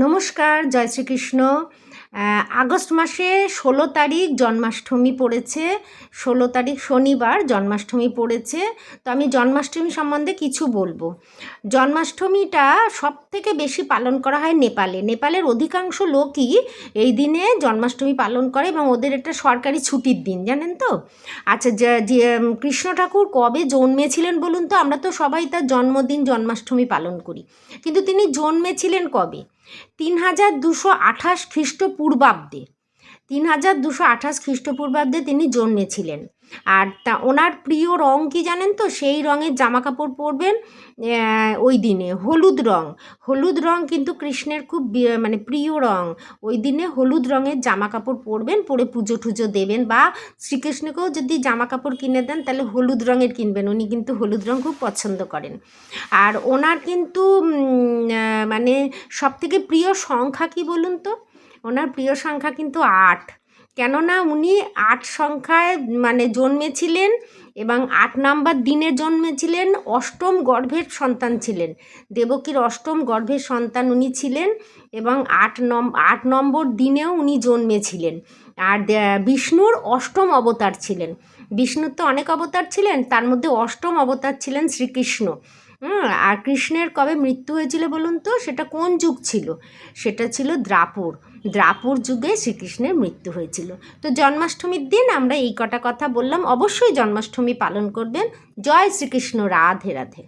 নমস্কার, জয় শ্রীকৃষ্ণ। আগস্ট মাসে 16 তারিখ জন্মাষ্টমী পড়েছে। 16 তারিখ শনিবার জন্মাষ্টমী পড়েছে। তো আমি জন্মাষ্টমী সম্বন্ধে কিছু বলবো। জন্মাষ্টমীটা সবথেকে বেশি পালন করা হয় নেপালে। নেপালের অধিকাংশ লোকই এই দিনে জন্মাষ্টমী পালন করে এবং ওদের একটা সরকারি ছুটির দিন, জানেন তো? আচ্ছা, যে কৃষ্ণ ঠাকুর কবে জন্মেছিলেন বলুন তো? আমরা তো সবাই তার জন্মদিন জন্মাষ্টমী পালন করি, কিন্তু তিনি জন্মেছিলেন কবে? 3228 খ্রিস্টপূর্বাব্দে। 3228 খ্রিস্টপূর্বাব্দে তিনি জন্মেছিলেন। আর ওনার প্রিয় রং কি জানেন তো? সেই রঙের জামা কাপড় পরবেন ওই দিনে, হলুদ রং। হলুদ রং কিন্তু কৃষ্ণের খুব মানে প্রিয় রং। ওই দিনে হলুদ রঙের জামা কাপড় পরবেন, পরে পুজো টুজো দেবেন, বা শ্রীকৃষ্ণকেও যদি জামা কাপড় কিনে দেন তাহলে হলুদ রঙের কিনবেন, উনি কিন্তু হলুদ রং খুব পছন্দ করেন। আর ওনার কিন্তু মানে সবথেকে প্রিয় সংখ্যা কি বলুন তো? ওনার প্রিয় সংখ্যা কিন্তু 8। কেননা উনি 8 সংখ্যায় মানে জন্মেছিলেন এবং 8 নাম্বার দিনে জন্মেছিলেন। অষ্টম গর্ভের সন্তান ছিলেন, দেবকীর অষ্টম গর্ভের সন্তান উনি ছিলেন, এবং 8 নম্বর দিনেও উনি জন্মেছিলেন। আর বিষ্ণুর অষ্টম অবতার ছিলেন। বিষ্ণুর তো অনেক অবতার ছিলেন, তার মধ্যে অষ্টম অবতার ছিলেন শ্রীকৃষ্ণ। আর কৃষ্ণের কবে মৃত্যু হয়েছিল বলুন তো? সেটা কোন যুগ ছিল? সেটা ছিল দ্রাপর যুগে শ্রীকৃষ্ণের মৃত্যু হয়েছিল। তো জন্মাষ্টমীর দিন আমরা এই কটা কথা বললাম। অবশ্যই জন্মাষ্টমী পালন করবেন। জয় শ্রীকৃষ্ণ। রাধে রাধে।